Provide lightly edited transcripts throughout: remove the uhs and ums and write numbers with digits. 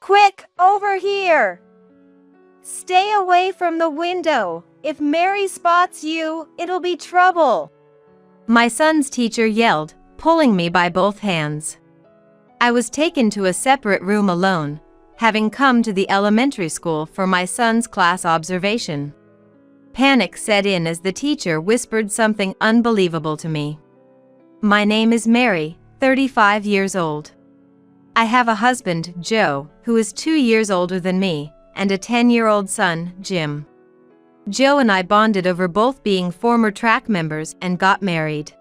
Quick, over here! Stay away from the window. If Mary spots you, it'll be trouble. My son's teacher yelled, pulling me by both hands. I was taken to a separate room alone, having come to the elementary school for my son's class observation. Panic set in as the teacher whispered something unbelievable to me. My name is Mary, 35 years old. I have a husband, Joe, who is 2 years older than me, and a 10-year-old son, Jim. Joe and I bonded over both being former track members and got married.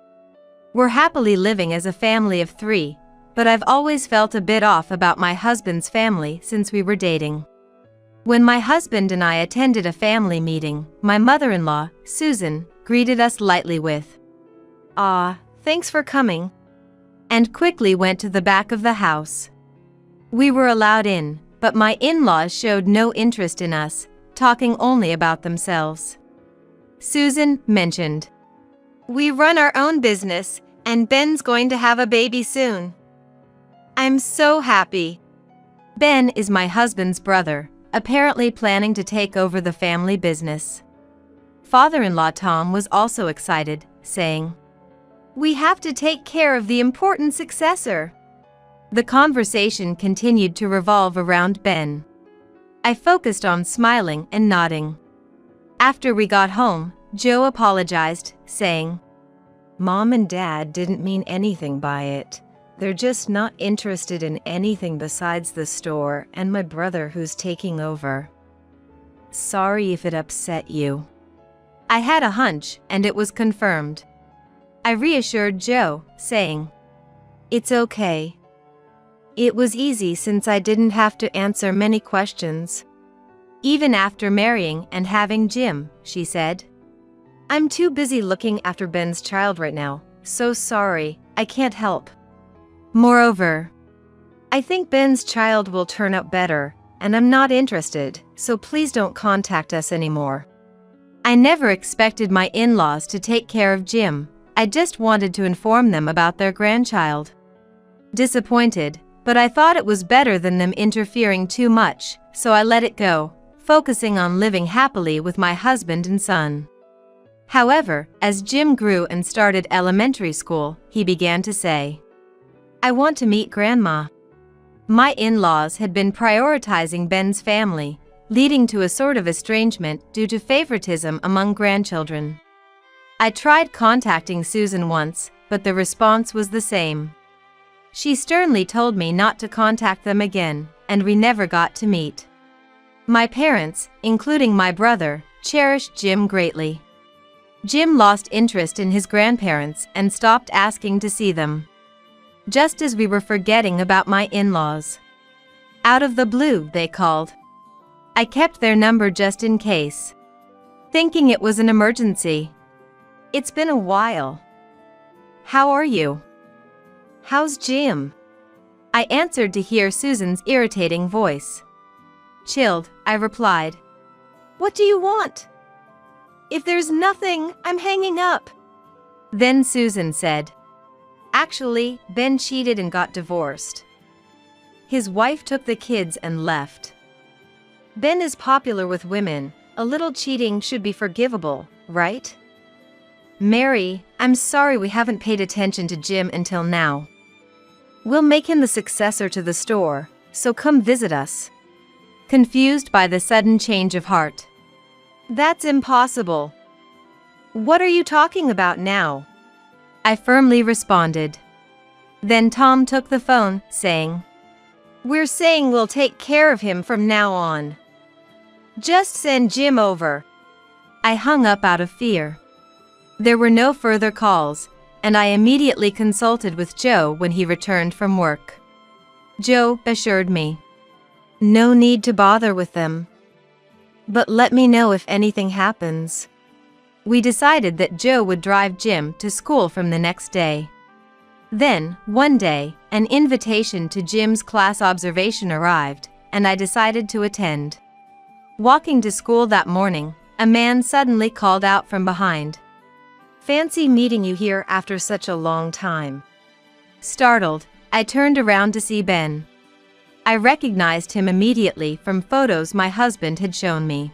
We're happily living as a family of 3, but I've always felt a bit off about my husband's family since we were dating. When my husband and I attended a family meeting, my mother-in-law, Susan, greeted us lightly with, "Ah, thanks for coming," and quickly went to the back of the house. We were allowed in, but my in-laws showed no interest in us, talking only about themselves. Susan mentioned, "We run our own business, and Ben's going to have a baby soon." I'm so happy. Ben is my husband's brother, apparently planning to take over the family business. Father-in-law Tom was also excited, saying, "We have to take care of the important successor." The conversation continued to revolve around Ben. I focused on smiling and nodding. After we got home, Joe apologized, saying, "Mom and Dad didn't mean anything by it. They're just not interested in anything besides the store and my brother who's taking over. Sorry if it upset you." I had a hunch, and it was confirmed. I reassured Joe, saying, "It's okay. It was easy since I didn't have to answer many questions. Even after marrying and having Jim," she said. "I'm too busy looking after Ben's child right now, so sorry, I can't help. Moreover, I think Ben's child will turn out better, and I'm not interested, so please don't contact us anymore." I never expected my in-laws to take care of Jim. I just wanted to inform them about their grandchild. Disappointed, but I thought it was better than them interfering too much, so I let it go, focusing on living happily with my husband and son. However, as Jim grew and started elementary school, he began to say, "I want to meet Grandma." My in-laws had been prioritizing Ben's family, leading to a sort of estrangement due to favoritism among grandchildren. I tried contacting Susan once, but the response was the same. She sternly told me not to contact them again, and we never got to meet. My parents, including my brother, cherished Jim greatly. Jim lost interest in his grandparents and stopped asking to see them. Just as we were forgetting about my in-laws. Out of the blue, they called. I kept their number just in case, thinking it was an emergency. "It's been a while. How are you? How's Jim?" I answered to hear Susan's irritating voice. Chilled, I replied, "What do you want? If there's nothing, I'm hanging up." Then Susan said, "Actually, Ben cheated and got divorced. His wife took the kids and left. Ben is popular with women. A little cheating should be forgivable, right? Mary, I'm sorry we haven't paid attention to Jim until now. We'll make him the successor to the store, so come visit us." Confused by the sudden change of heart. "That's impossible. What are you talking about now?" I firmly responded. Then Tom took the phone, saying, "We're saying we'll take care of him from now on. Just send Jim over." I hung up out of fear. There were no further calls, and I immediately consulted with Joe when he returned from work. Joe assured me, "No need to bother with them. But let me know if anything happens." We decided that Joe would drive Jim to school from the next day. Then, one day, an invitation to Jim's class observation arrived, and I decided to attend. Walking to school that morning, a man suddenly called out from behind, "Fancy meeting you here after such a long time." Startled, I turned around to see Ben. I recognized him immediately from photos my husband had shown me.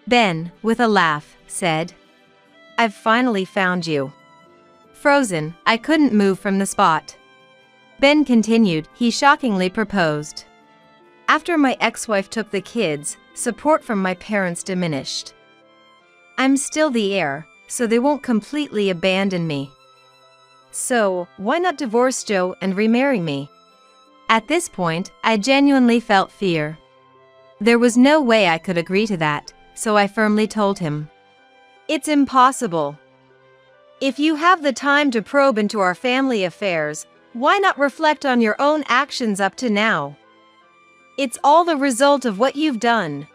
Ben, with a laugh, said, "I've finally found you." Frozen, I couldn't move from the spot. Ben continued, he shockingly proposed. After my ex-wife took the kids, support from my parents diminished. I'm still the heir, so they won't completely abandon me. So, why not divorce Joe and remarry me? At this point, I genuinely felt fear. There was no way I could agree to that, so I firmly told him, "It's impossible. If you have the time to probe into our family affairs, why not reflect on your own actions up to now? It's all the result of what you've done.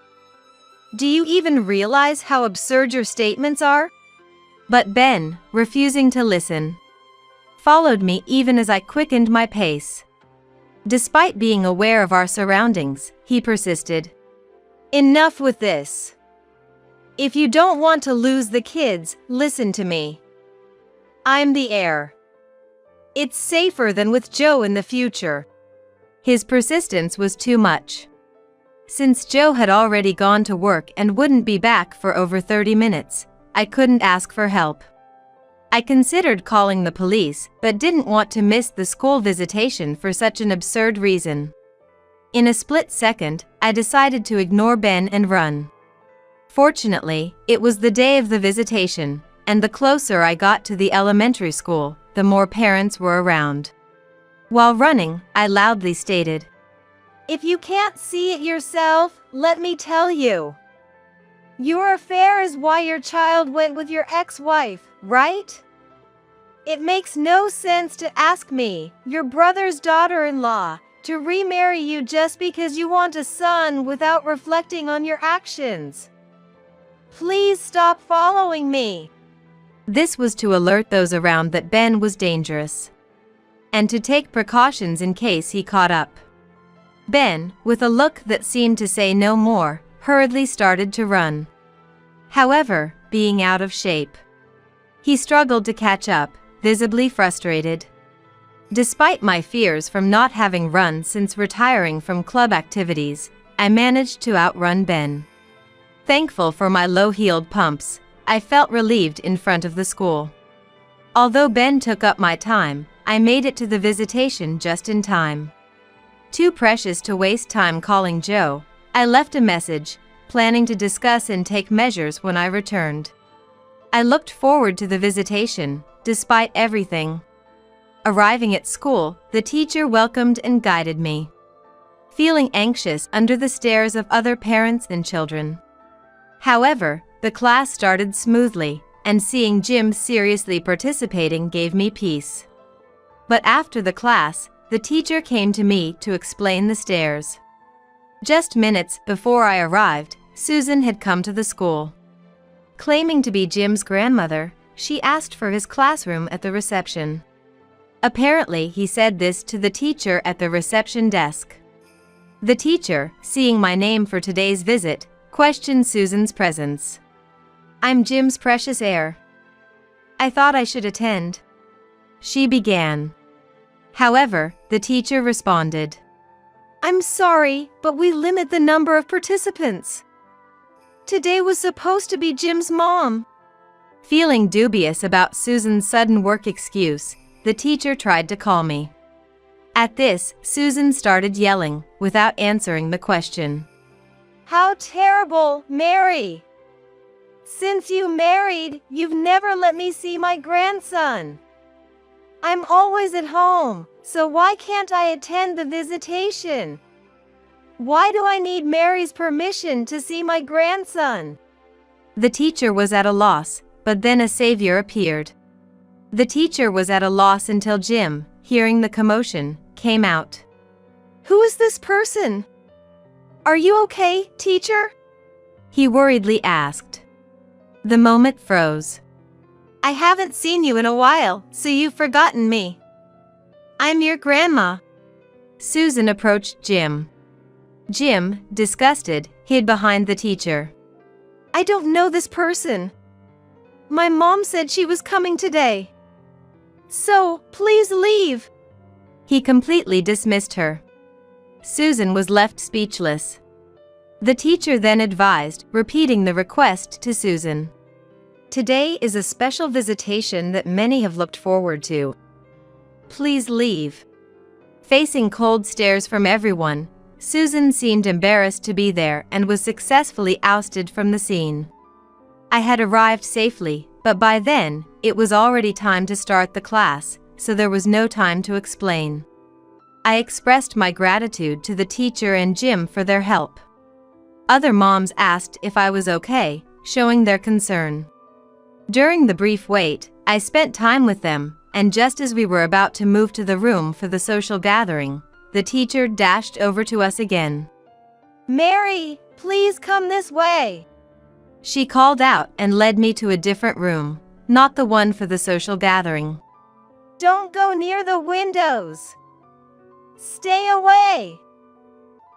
Do you even realize how absurd your statements are?" But Ben, refusing to listen, followed me even as I quickened my pace. Despite being aware of our surroundings, he persisted. "Enough with this. If you don't want to lose the kids, listen to me. I'm the heir. It's safer than with Joe in the future." His persistence was too much. Since Joe had already gone to work and wouldn't be back for over 30 minutes, I couldn't ask for help. I considered calling the police, but didn't want to miss the school visitation for such an absurd reason. In a split second, I decided to ignore Ben and run. Fortunately, it was the day of the visitation, and the closer I got to the elementary school, the more parents were around. While running, I loudly stated, "If you can't see it yourself, let me tell you. Your affair is why your child went with your ex-wife, right? It makes no sense to ask me, your brother's daughter-in-law, to remarry you just because you want a son without reflecting on your actions. Please stop following me." This was to alert those around that Ben was dangerous, and to take precautions in case he caught up. Ben, with a look that seemed to say no more, hurriedly started to run. However, being out of shape, he struggled to catch up, visibly frustrated. Despite my fears from not having run since retiring from club activities, I managed to outrun Ben. Thankful for my low-heeled pumps, I felt relieved in front of the school. Although Ben took up my time, I made it to the visitation just in time. Too precious to waste time calling Joe, I left a message, planning to discuss and take measures when I returned. I looked forward to the visitation, despite everything. Arriving at school, the teacher welcomed and guided me, feeling anxious under the stares of other parents and children. However, the class started smoothly, and seeing Jim seriously participating gave me peace. But after the class, the teacher came to me to explain the stairs. Just minutes before I arrived, Susan had come to the school. Claiming to be Jim's grandmother, she asked for his classroom at the reception. Apparently, he said this to the teacher at the reception desk. The teacher, seeing my name for today's visit, questioned Susan's presence. "I'm Jim's precious heir. I thought I should attend," she began. However, the teacher responded, "I'm sorry, but we limit the number of participants. Today was supposed to be Jim's mom." Feeling dubious about Susan's sudden work excuse, the teacher tried to call me. At this, Susan started yelling, without answering the question. "How terrible, Mary! Since you married, you've never let me see my grandson. I'm always at home, so why can't I attend the visitation? Why do I need Mary's permission to see my grandson?" The teacher was at a loss, but then a savior appeared. The teacher was at a loss until Jim, hearing the commotion, came out. "Who is this person? Are you okay, teacher?" he worriedly asked. The moment froze. "I haven't seen you in a while, so you've forgotten me. I'm your grandma." Susan approached Jim. Jim, disgusted, hid behind the teacher. "I don't know this person. My mom said she was coming today. So, please leave." He completely dismissed her. Susan was left speechless. The teacher then advised, repeating the request to Susan. Today is a special visitation that many have looked forward to. Please leave. Facing cold stares from everyone, Susan seemed embarrassed to be there and was successfully ousted from the scene. I had arrived safely, but by then, it was already time to start the class, so there was no time to explain. I expressed my gratitude to the teacher and Jim for their help. Other moms asked if I was okay, showing their concern. During the brief wait, I spent time with them, and just as we were about to move to the room for the social gathering, the teacher dashed over to us again. Mary, please come this way. She called out and led me to a different room, not the one for the social gathering. Don't go near the windows. Stay away.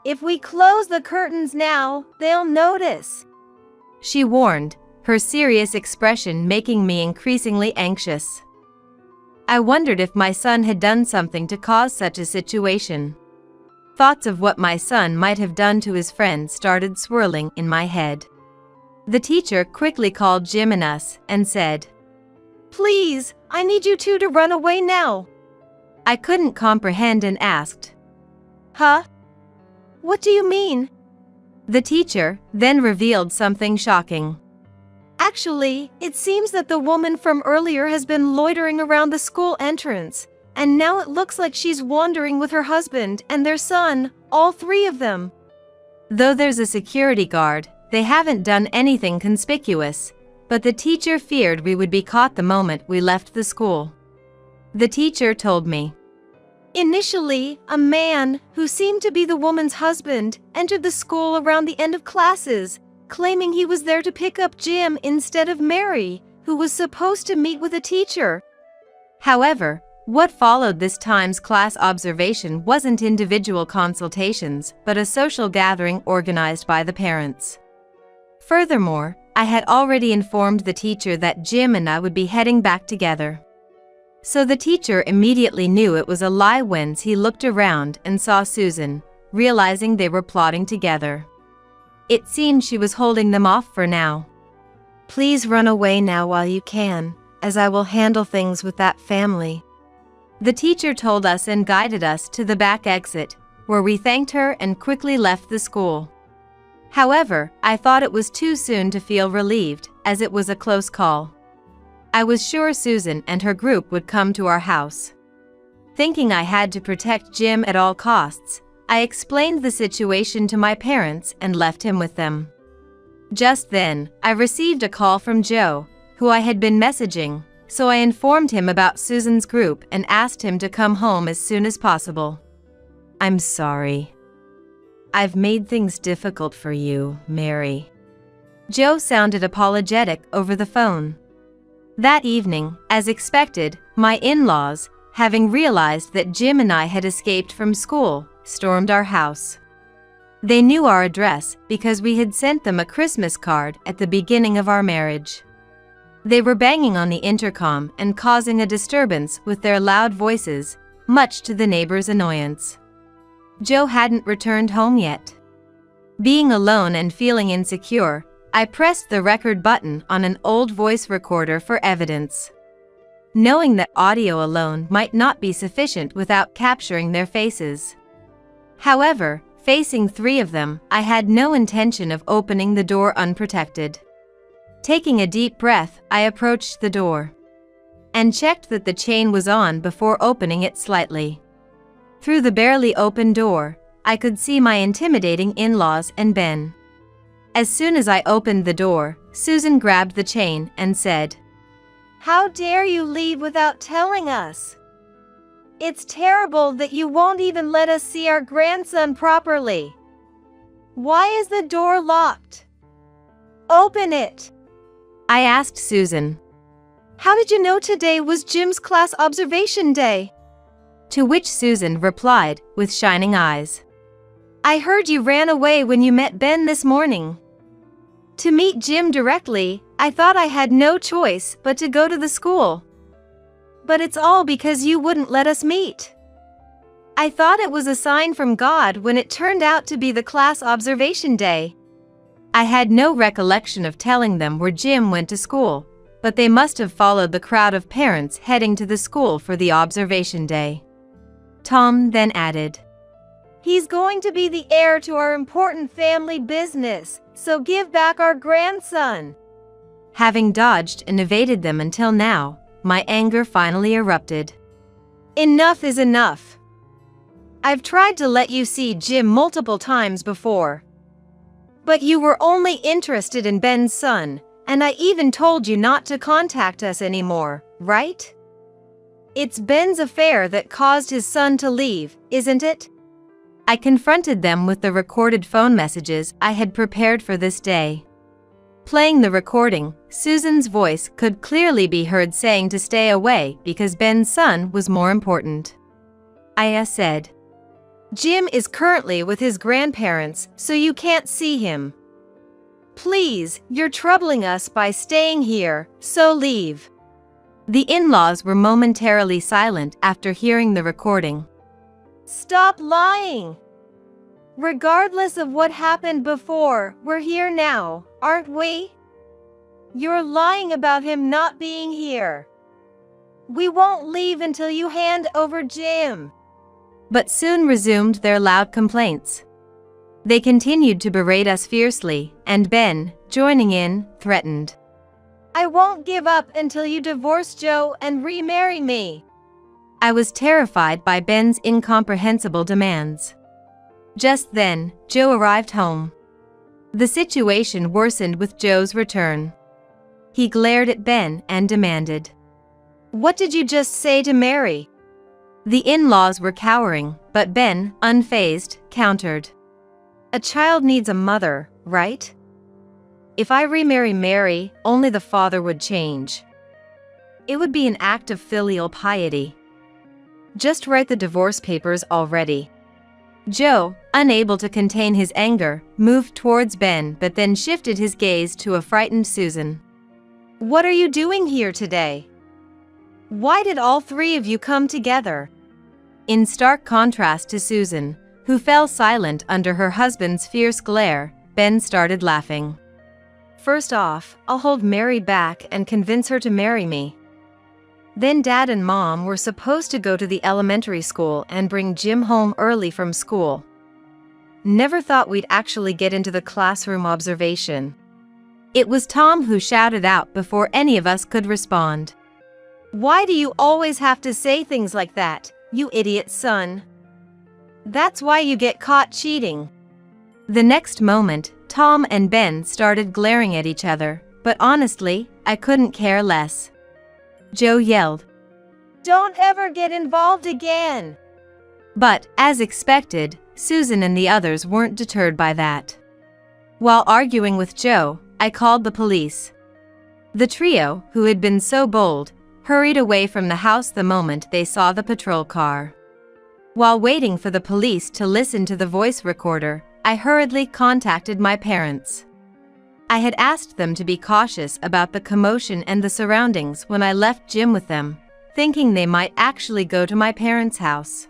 If we close the curtains now, they'll notice. She warned, her serious expression making me increasingly anxious. I wondered if my son had done something to cause such a situation. Thoughts of what my son might have done to his friends started swirling in my head. The teacher quickly called Jim and us and said, Please, I need you two to run away now. I couldn't comprehend and asked, Huh? What do you mean? The teacher then revealed something shocking. Actually, it seems that the woman from earlier has been loitering around the school entrance, and now it looks like she's wandering with her husband and their son, all three of them. Though there's a security guard, they haven't done anything conspicuous, but the teacher feared we would be caught the moment we left the school. The teacher told me. Initially, a man, who seemed to be the woman's husband, entered the school around the end of classes, claiming he was there to pick up Jim instead of Mary, who was supposed to meet with a teacher. However, what followed this time's class observation wasn't individual consultations, but a social gathering organized by the parents. Furthermore, I had already informed the teacher that Jim and I would be heading back together. So the teacher immediately knew it was a lie when he looked around and saw Susan, realizing they were plotting together. It seemed she was holding them off for now. Please run away now while you can, as I will handle things with that family. The teacher told us and guided us to the back exit, where we thanked her and quickly left the school. However, I thought it was too soon to feel relieved, as it was a close call. I was sure Susan and her group would come to our house. Thinking I had to protect Jim at all costs, I explained the situation to my parents and left him with them. Just then, I received a call from Joe, who I had been messaging, so I informed him about Susan's group and asked him to come home as soon as possible. I'm sorry. I've made things difficult for you, Mary. Joe sounded apologetic over the phone. That evening, as expected, my in-laws, having realized that Jim and I had escaped from school, stormed our house. They knew our address because we had sent them a Christmas card at the beginning of our marriage. They were banging on the intercom and causing a disturbance with their loud voices, much to the neighbors' annoyance. Joe hadn't returned home yet. Being alone and feeling insecure, I pressed the record button on an old voice recorder for evidence. Knowing that audio alone might not be sufficient without capturing their faces. However, facing three of them, I had no intention of opening the door unprotected. Taking a deep breath, I approached the door and checked that the chain was on before opening it slightly. Through the barely open door, I could see my intimidating in-laws and Ben. As soon as I opened the door, Susan grabbed the chain and said, How dare you leave without telling us? It's terrible that you won't even let us see our grandson properly. Why is the door locked? Open it. I asked Susan. How did you know today was Jim's class observation day? To which Susan replied, with shining eyes. I heard you ran away when you met Ben this morning. To meet Jim directly, I thought I had no choice but to go to the school. But it's all because you wouldn't let us meet. I thought it was a sign from God when it turned out to be the class observation day. I had no recollection of telling them where Jim went to school, but they must have followed the crowd of parents heading to the school for the observation day. Tom then added, He's going to be the heir to our important family business, so give back our grandson. Having dodged and evaded them until now, my anger finally erupted. Enough is enough. I've tried to let you see Jim multiple times before. But you were only interested in Ben's son, and I even told you not to contact us anymore, right? It's Ben's affair that caused his son to leave, isn't it? I confronted them with the recorded phone messages I had prepared for this day. Playing the recording, Susan's voice could clearly be heard saying to stay away because Ben's son was more important. Aita said, Jim is currently with his grandparents, so you can't see him. Please, you're troubling us by staying here, so leave. The in-laws were momentarily silent after hearing the recording. Stop lying. Regardless of what happened before, we're here now, aren't we? You're lying about him not being here. We won't leave until you hand over Jim. But soon resumed their loud complaints. They continued to berate us fiercely, and Ben, joining in, threatened, I won't give up until you divorce Joe and remarry me. I was terrified by Ben's incomprehensible demands. Just then, Joe arrived home. The situation worsened with Joe's return. He glared at Ben and demanded, What did you just say to Mary? The in-laws were cowering, but Ben, unfazed, countered, A child needs a mother, right? If I remarry Mary, only the father would change. It would be an act of filial piety. Just write the divorce papers already. Joe, unable to contain his anger, moved towards Ben but then shifted his gaze to a frightened Susan. What are you doing here today? Why did all three of you come together? In stark contrast to Susan, who fell silent under her husband's fierce glare, Ben started laughing. First off, I'll hold Mary back and convince her to marry me. Then Dad and Mom were supposed to go to the elementary school and bring Jim home early from school. Never thought we'd actually get into the classroom observation. It was Tom who shouted out before any of us could respond. Why do you always have to say things like that, you idiot son? That's why you get caught cheating. The next moment, Tom and Ben started glaring at each other, but honestly, I couldn't care less. Joe yelled, Don't ever get involved again. But, as expected, Susan and the others weren't deterred by that. While arguing with Joe, I called the police. The trio, who had been so bold, hurried away from the house the moment they saw the patrol car. While waiting for the police to listen to the voice recorder, I hurriedly contacted my parents. I had asked them to be cautious about the commotion and the surroundings when I left Jim with them, thinking they might actually go to my parents' house.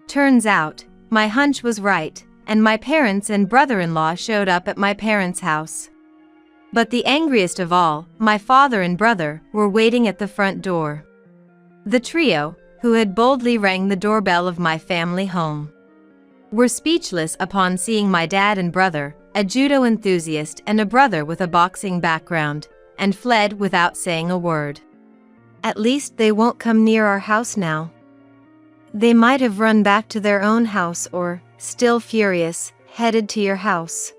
Turns out, my hunch was right, and my parents and brother-in-law showed up at my parents' house. But the angriest of all, my father and brother, were waiting at the front door. The trio, who had boldly rang the doorbell of my family home, were speechless upon seeing my dad and brother, a judo enthusiast and a brother with a boxing background, and fled without saying a word. At least they won't come near our house now. They might have run back to their own house or, still furious, headed to your house.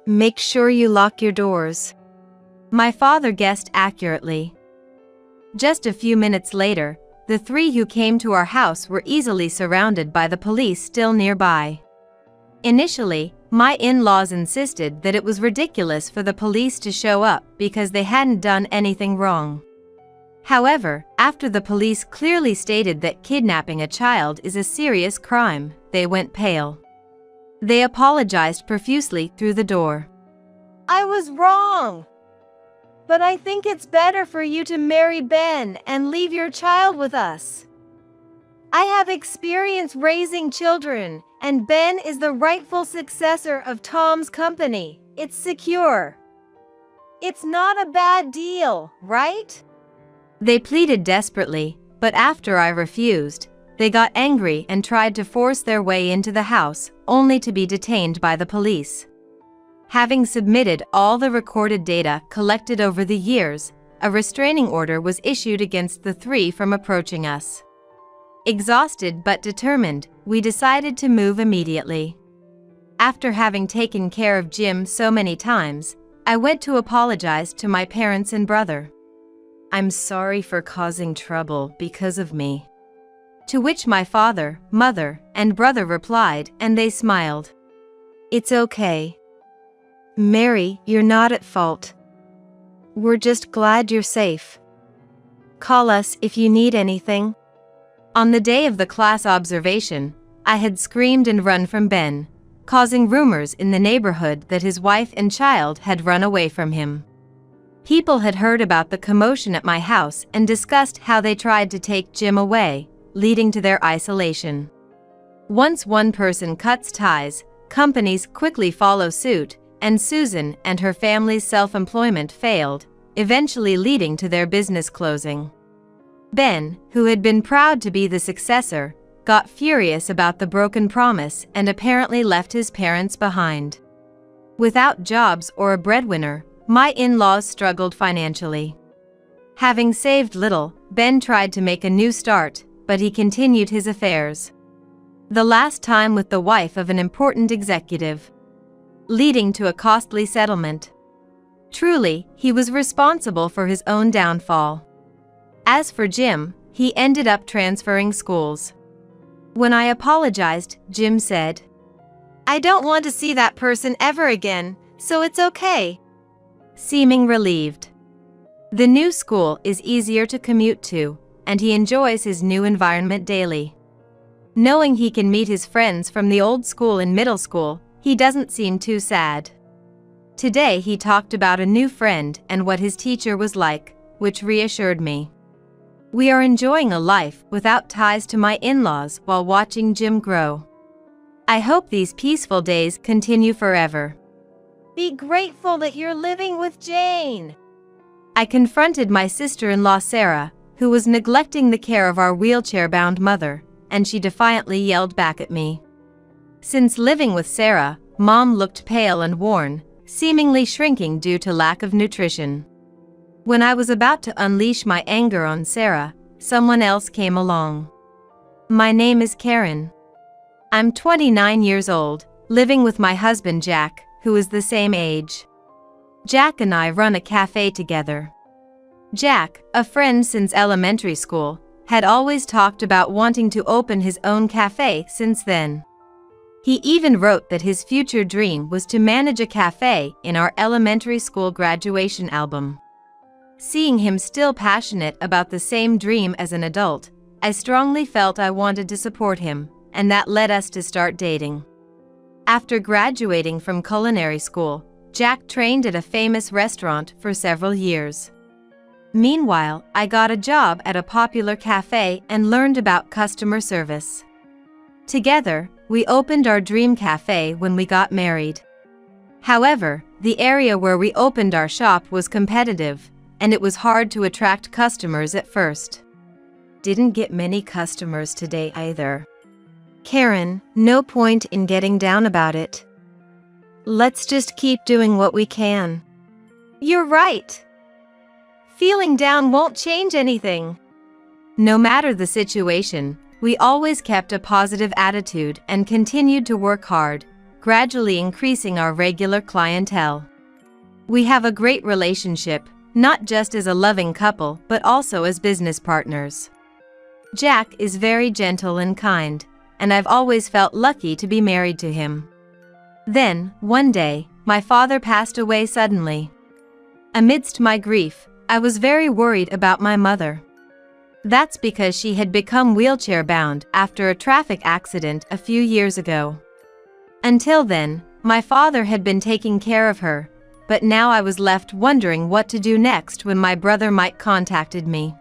Make sure you lock your doors. My father guessed accurately. Just a few minutes later, the three who came to our house were easily surrounded by the police still nearby. Initially, my in-laws insisted that it was ridiculous for the police to show up because they hadn't done anything wrong. However, after the police clearly stated that kidnapping a child is a serious crime, they went pale. They apologized profusely through the door. I was wrong. But I think it's better for you to marry Ben and leave your child with us. I have experience raising children, and Ben is the rightful successor of Tom's company. It's secure. It's not a bad deal, right? They pleaded desperately, but after I refused, they got angry and tried to force their way into the house, only to be detained by the police. Having submitted all the recorded data collected over the years, a restraining order was issued against the three from approaching us. Exhausted but determined, we decided to move immediately. After having taken care of Jim so many times, I went to apologize to my parents and brother. "I'm sorry for causing trouble because of me." To which my father, mother, and brother replied, and they smiled. "It's okay. Mary, you're not at fault. We're just glad you're safe. Call us if you need anything." On the day of the class observation, I had screamed and run from Ben, causing rumors in the neighborhood that his wife and child had run away from him. People had heard about the commotion at my house and discussed how they tried to take Jim away, leading to their isolation. Once one person cuts ties, companies quickly follow suit, and Susan and her family's self-employment failed, eventually leading to their business closing. Ben, who had been proud to be the successor, got furious about the broken promise and apparently left his parents behind. Without jobs or a breadwinner, my in-laws struggled financially. Having saved little, Ben tried to make a new start, but he continued his affairs. The last time with the wife of an important executive, leading to a costly settlement. Truly, he was responsible for his own downfall. As for Jim, he ended up transferring schools. When I apologized, Jim said, "I don't want to see that person ever again, so it's okay," seeming relieved. The new school is easier to commute to, and he enjoys his new environment daily. Knowing he can meet his friends from the old school in middle school, he doesn't seem too sad. Today he talked about a new friend and what his teacher was like, which reassured me. We are enjoying a life without ties to my in-laws while watching Jim grow. I hope these peaceful days continue forever. Be grateful that you're living with Jane. I confronted my sister-in-law Sarah, who was neglecting the care of our wheelchair-bound mother, and she defiantly yelled back at me. Since living with Sarah, Mom looked pale and worn, seemingly shrinking due to lack of nutrition. When I was about to unleash my anger on Sarah, someone else came along. My name is Karen. I'm 29 years old, living with my husband Jack, who is the same age. Jack and I run a cafe together. Jack, a friend since elementary school, had always talked about wanting to open his own cafe since then. He even wrote that his future dream was to manage a cafe in our elementary school graduation album. Seeing him still passionate about the same dream as an adult, I strongly felt I wanted to support him, and that led us to start dating. After graduating from culinary school, Jack trained at a famous restaurant for several years. Meanwhile, I got a job at a popular cafe and learned about customer service. Together, we opened our dream cafe when we got married. However, the area where we opened our shop was competitive, and it was hard to attract customers at first. Didn't get many customers today either. Karen, no point in getting down about it. Let's just keep doing what we can. You're right. Feeling down won't change anything. No matter the situation, we always kept a positive attitude and continued to work hard, gradually increasing our regular clientele. We have a great relationship, not just as a loving couple but also as business partners. Jack is very gentle and kind, and I've always felt lucky to be married to him. Then, one day, my father passed away suddenly. Amidst my grief, I was very worried about my mother. That's because she had become wheelchair-bound after a traffic accident a few years ago. Until then, my father had been taking care of her, but now I was left wondering what to do next when my brother Mike contacted me.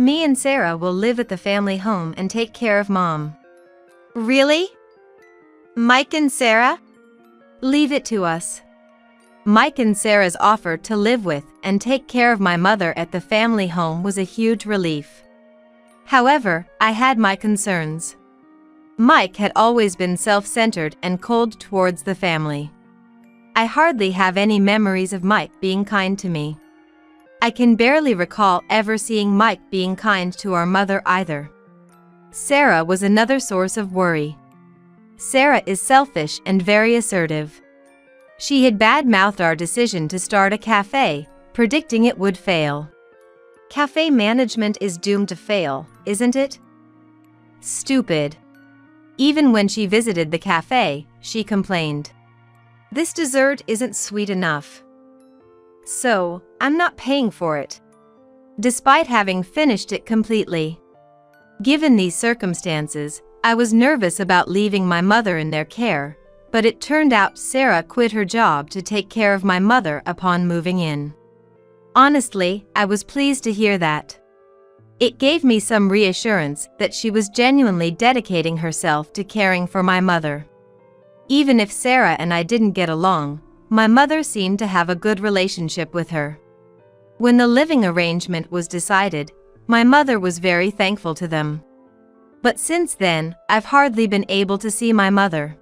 Me and Sarah will live at the family home and take care of Mom. Really? Mike and Sarah? Leave it to us. Mike and Sarah's offer to live with and take care of my mother at the family home was a huge relief. However, I had my concerns. Mike had always been self-centered and cold towards the family. I hardly have any memories of Mike being kind to me. I can barely recall ever seeing Mike being kind to our mother either. Sarah was another source of worry. Sarah is selfish and very assertive. She had bad-mouthed our decision to start a cafe, predicting it would fail. Cafe management is doomed to fail, isn't it? Stupid. Even when she visited the cafe, she complained. This dessert isn't sweet enough. So, I'm not paying for it. Despite having finished it completely. Given these circumstances, I was nervous about leaving my mother in their care, but it turned out Sarah quit her job to take care of my mother upon moving in. Honestly, I was pleased to hear that. It gave me some reassurance that she was genuinely dedicating herself to caring for my mother. Even if Sarah and I didn't get along, my mother seemed to have a good relationship with her. When the living arrangement was decided, my mother was very thankful to them. But since then, I've hardly been able to see my mother.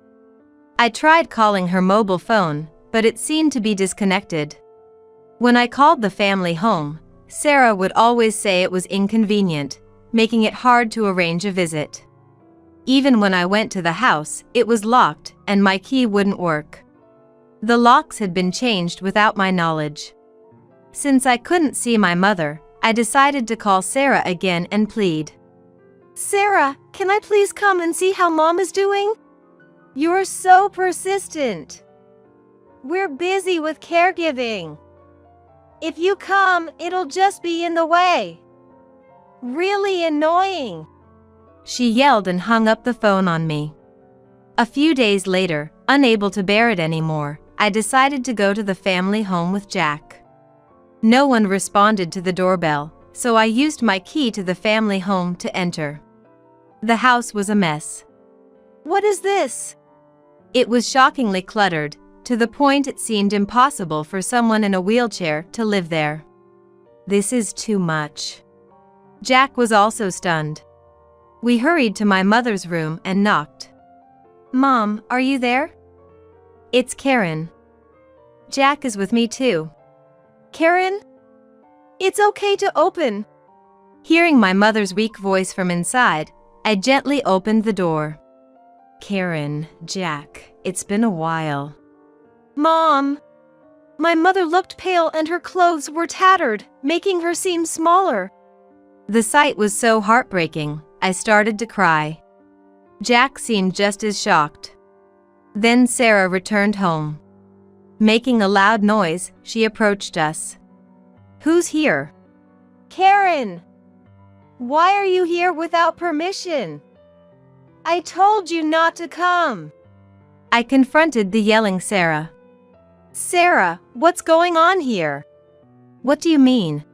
I tried calling her mobile phone, but it seemed to be disconnected. When I called the family home, Sarah would always say it was inconvenient, making it hard to arrange a visit. Even when I went to the house, it was locked and my key wouldn't work. The locks had been changed without my knowledge. Since I couldn't see my mother, I decided to call Sarah again and plead. Sarah, can I please come and see how Mom is doing? You're so persistent. We're busy with caregiving. If you come, it'll just be in the way. Really annoying. She yelled and hung up the phone on me. A few days later, unable to bear it anymore, I decided to go to the family home with Jack. No one responded to the doorbell, so I used my key to the family home to enter. The house was a mess. What is this? It was shockingly cluttered, to the point it seemed impossible for someone in a wheelchair to live there. This is too much. Jack was also stunned. We hurried to my mother's room and knocked. Mom, are you there? It's Karen. Jack is with me too. Karen? It's okay to open. Hearing my mother's weak voice from inside, I gently opened the door. Karen, Jack, it's been a while. Mom! My mother looked pale and her clothes were tattered, making her seem smaller. The sight was so heartbreaking, I started to cry. Jack seemed just as shocked. Then Sarah returned home. Making a loud noise, she approached us. Who's here? Karen! Why are you here without permission? I told you not to come. I confronted the yelling Sarah. Sarah, what's going on here? What do you mean?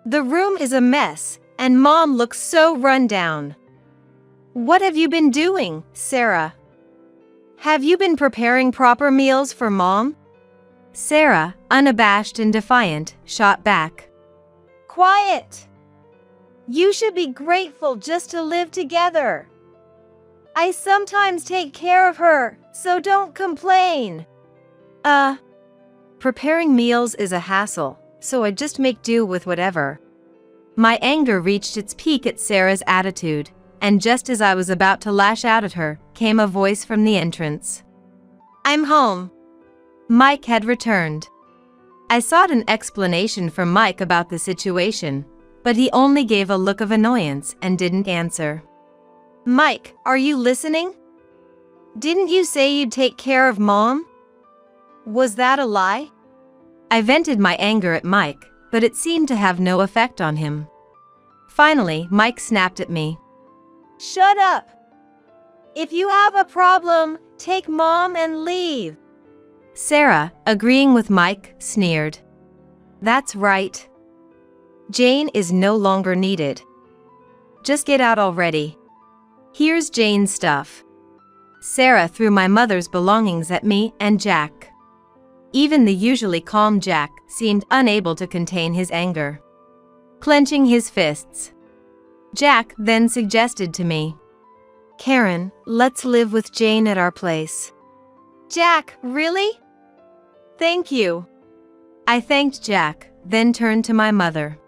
The room is a mess, and Mom looks so run down. What have you been doing, Sarah? Have you been preparing proper meals for Mom? Sarah, unabashed and defiant, shot back. Quiet! You should be grateful just to live together. I sometimes take care of her, so don't complain. Preparing meals is a hassle, so I just make do with whatever. My anger reached its peak at Sarah's attitude, and just as I was about to lash out at her, came a voice from the entrance. I'm home. Mike had returned. I sought an explanation from Mike about the situation, but he only gave a look of annoyance and didn't answer. Mike, are you listening? Didn't you say you'd take care of Mom? Was that a lie? I vented my anger at Mike, but it seemed to have no effect on him. Finally, Mike snapped at me. Shut up! If you have a problem, take Mom and leave. Sarah, agreeing with Mike, sneered. That's right. Jane is no longer needed. just get out already. Here's Jane's stuff. Sarah threw my mother's belongings at me and Jack. Even the usually calm Jack seemed unable to contain his anger. Clenching his fists, Jack then suggested to me, Karen, let's live with Jane at our place. Jack, really? Thank you. I thanked Jack, then turned to my mother.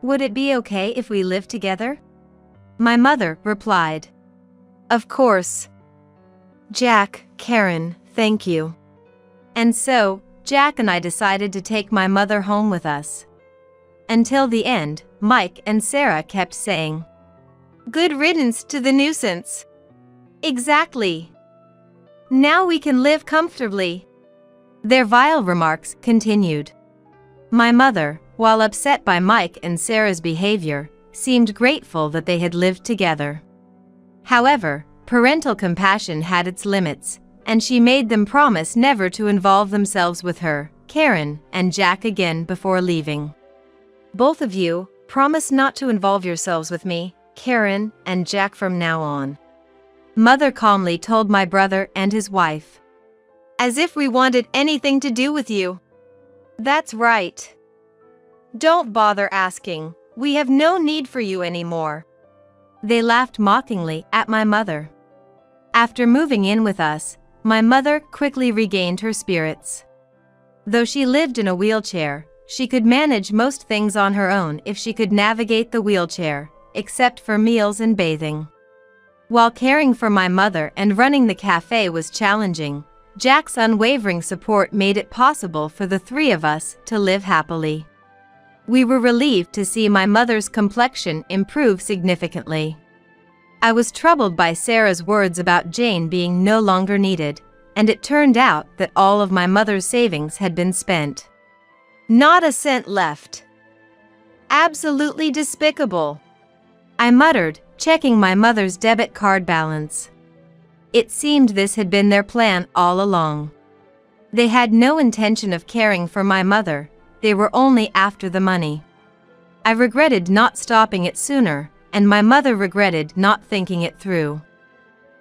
Would it be okay if we lived together? My mother replied, Of course. Jack, Karen, thank you. And so, Jack and I decided to take my mother home with us. Until the end, Mike and Sarah kept saying, Good riddance to the nuisance. Exactly. Now we can live comfortably. Their vile remarks continued. My mother, while upset by Mike and Sarah's behavior, seemed grateful that they had lived together. However, parental compassion had its limits, and she made them promise never to involve themselves with her, Karen, and Jack again before leaving. Both of you, promise not to involve yourselves with me, Karen, and Jack from now on. Mother calmly told my brother and his wife. As if we wanted anything to do with you. That's right. Don't bother asking, we have no need for you anymore. They laughed mockingly at my mother. After moving in with us, my mother quickly regained her spirits. Though she lived in a wheelchair, she could manage most things on her own if she could navigate the wheelchair, except for meals and bathing. While caring for my mother and running the cafe was challenging, Jack's unwavering support made it possible for the three of us to live happily. We were relieved to see my mother's complexion improve significantly. I was troubled by Sarah's words about Jane being no longer needed, and it turned out that all of my mother's savings had been spent. Not a cent left. Absolutely despicable. I muttered, checking my mother's debit card balance. It seemed this had been their plan all along. They had no intention of caring for my mother, they were only after the money. I regretted not stopping it sooner, and my mother regretted not thinking it through.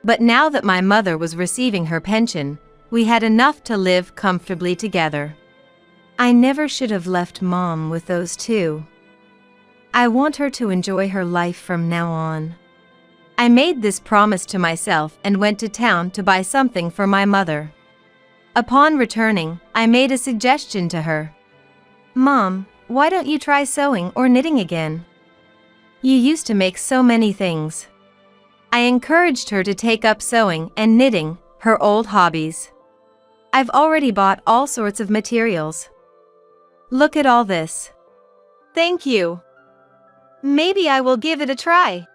But now that my mother was receiving her pension, we had enough to live comfortably together. I never should have left Mom with those two. I want her to enjoy her life from now on. I made this promise to myself and went to town to buy something for my mother. Upon returning, I made a suggestion to her. Mom, why don't you try sewing or knitting again? You used to make so many things. I encouraged her to take up sewing and knitting, her old hobbies. I've already bought all sorts of materials. Look at all this. Thank you. Maybe I will give it a try.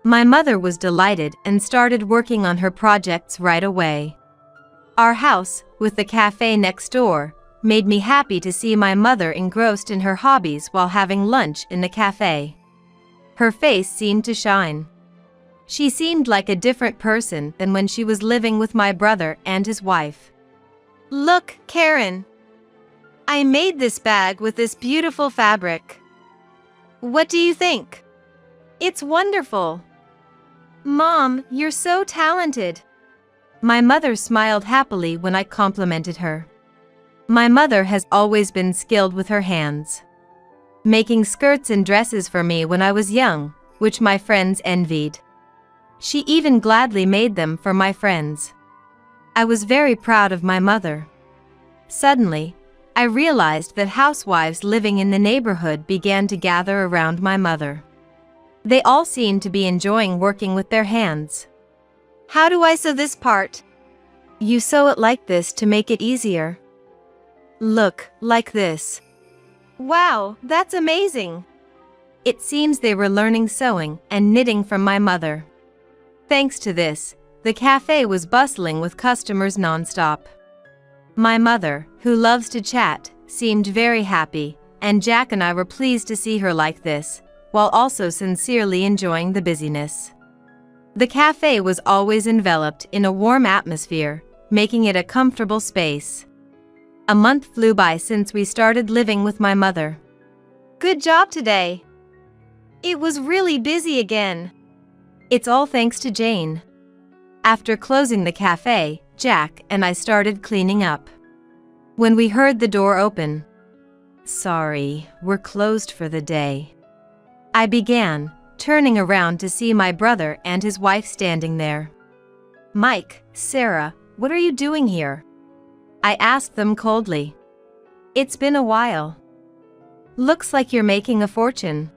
My mother was delighted and started working on her projects right away. Our house, with the cafe next door, made me happy to see my mother engrossed in her hobbies while having lunch in the cafe. Her face seemed to shine. She seemed like a different person than when she was living with my brother and his wife. Look, Karen. I made this bag with this beautiful fabric. What do you think? It's wonderful. Mom, you're so talented. My mother smiled happily when I complimented her. My mother has always been skilled with her hands, making skirts and dresses for me when I was young, which my friends envied. She even gladly made them for my friends. I was very proud of my mother. Suddenly, I realized that housewives living in the neighborhood began to gather around my mother. They all seemed to be enjoying working with their hands. How do I sew this part? You sew it like this to make it easier. Look, like this. Wow, that's amazing. It seems they were learning sewing and knitting from my mother. Thanks to this, the cafe was bustling with customers nonstop. My mother, who loves to chat, seemed very happy, and Jack and I were pleased to see her like this, while also sincerely enjoying the busyness. The cafe was always enveloped in a warm atmosphere, making it a comfortable space. A month flew by since we started living with my mother. Good job today. It was really busy again. It's all thanks to Jane. After closing the cafe, Jack and I started cleaning up. When we heard the door open, "Sorry, we're closed for the day," I began, turning around to see my brother and his wife standing there. "Mike, Sarah, what are you doing here?" I asked them coldly. "It's been a while. Looks like you're making a fortune."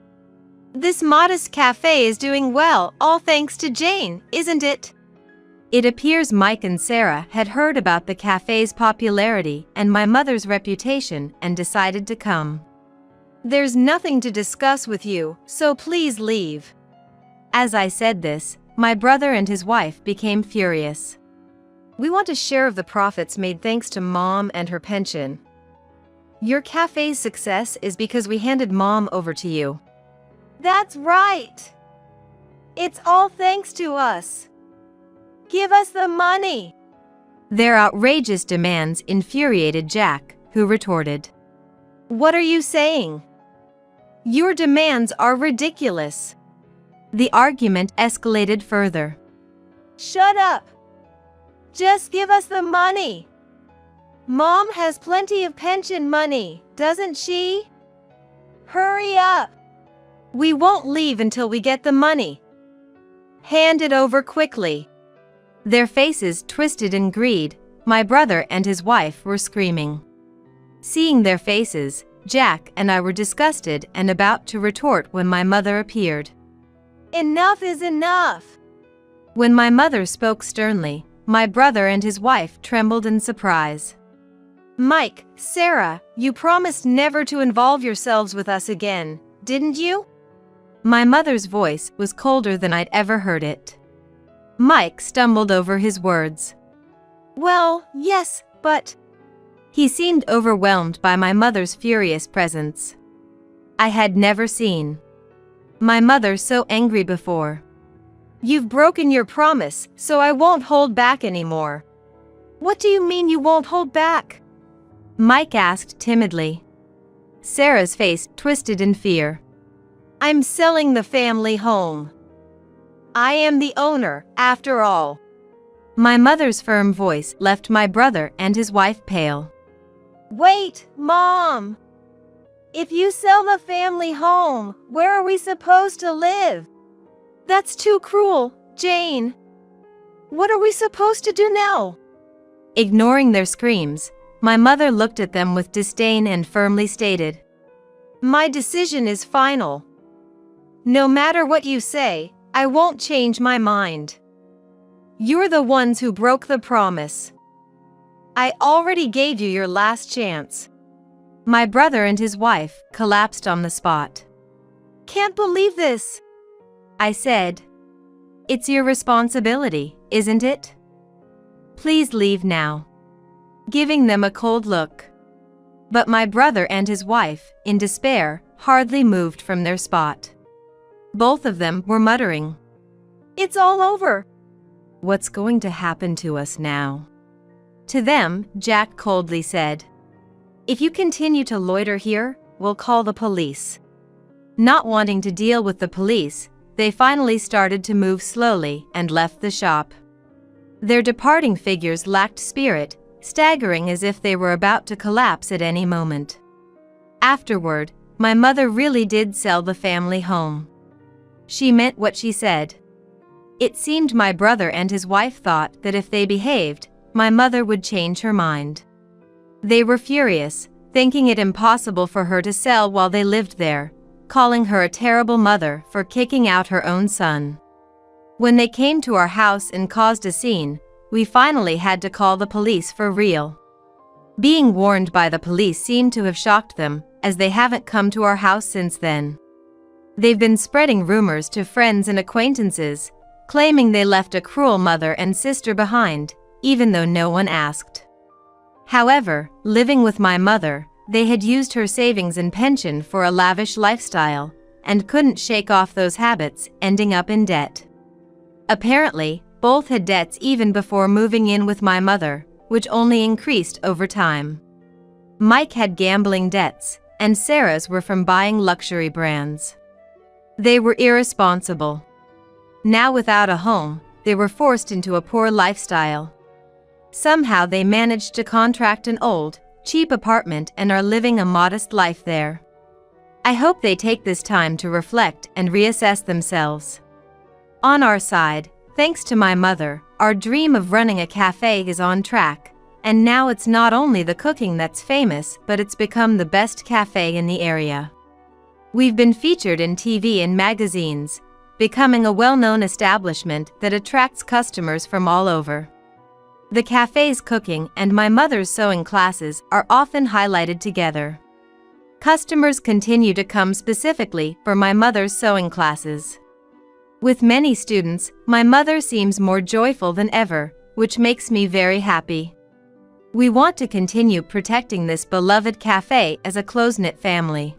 This modest cafe is doing well, all thanks to Jane, isn't it? It appears Mike and Sarah had heard about the cafe's popularity and my mother's reputation and decided to come. There's nothing to discuss with you, so please leave. As I said this, my brother and his wife became furious. We want a share of the profits made thanks to Mom and her pension. Your cafe's success is because we handed Mom over to you. That's right. It's all thanks to us. Give us the money. Their outrageous demands infuriated Jack, who retorted, What are you saying? Your demands are ridiculous. The argument escalated further. Shut up. Just give us the money. Mom has plenty of pension money, doesn't she? Hurry up. We won't leave until we get the money. Hand it over quickly. Their faces twisted in greed. My brother and his wife were screaming. Seeing their faces, Jack and I were disgusted and about to retort when my mother appeared. Enough is enough. When my mother spoke sternly, my brother and his wife trembled in surprise. Mike, Sarah, you promised never to involve yourselves with us again, didn't you? My mother's voice was colder than I'd ever heard it. Mike stumbled over his words. Well, yes, but... He seemed overwhelmed by my mother's furious presence. I had never seen my mother so angry before. You've broken your promise, so I won't hold back anymore. What do you mean you won't hold back? Mike asked timidly. Sarah's face twisted in fear. I'm selling the family home. I am the owner, after all. My mother's firm voice left my brother and his wife pale. Wait, Mom! If you sell the family home, where are we supposed to live? That's too cruel, Jane. What are we supposed to do now? Ignoring their screams, my mother looked at them with disdain and firmly stated, My decision is final. No matter what you say, I won't change my mind. You're the ones who broke the promise. I already gave you your last chance. My brother and his wife collapsed on the spot. Can't believe this, I said. It's your responsibility, isn't it? Please leave now. Giving them a cold look. But my brother and his wife, in despair, hardly moved from their spot. Both of them were muttering, It's all over. What's going to happen to us now? To them, Jack coldly said, If you continue to loiter here, we'll call the police. Not wanting to deal with the police, they finally started to move slowly and left the shop. Their departing figures lacked spirit, staggering as if they were about to collapse at any moment. Afterward, my mother really did sell the family home. She meant what she said. It seemed my brother and his wife thought that if they behaved, my mother would change her mind. They were furious, thinking it impossible for her to sell while they lived there, calling her a terrible mother for kicking out her own son. When they came to our house and caused a scene, we finally had to call the police for real. Being warned by the police seemed to have shocked them, as they haven't come to our house since then. They've been spreading rumors to friends and acquaintances, claiming they left a cruel mother and sister behind, even though no one asked. However, living with my mother, they had used her savings and pension for a lavish lifestyle, and couldn't shake off those habits, ending up in debt. Apparently, both had debts even before moving in with my mother, which only increased over time. Mike had gambling debts, and Sarah's were from buying luxury brands. They were irresponsible. Now without a home, they were forced into a poor lifestyle. Somehow they managed to contract an old, cheap apartment and are living a modest life there. I hope they take this time to reflect and reassess themselves. On our side, thanks to my mother, our dream of running a cafe is on track, and now it's not only the cooking that's famous, but it's become the best cafe in the area. We've been featured in TV and magazines, becoming a well-known establishment that attracts customers from all over. The cafe's cooking and my mother's sewing classes are often highlighted together. Customers continue to come specifically for my mother's sewing classes. With many students, my mother seems more joyful than ever, which makes me very happy. We want to continue protecting this beloved cafe as a close-knit family.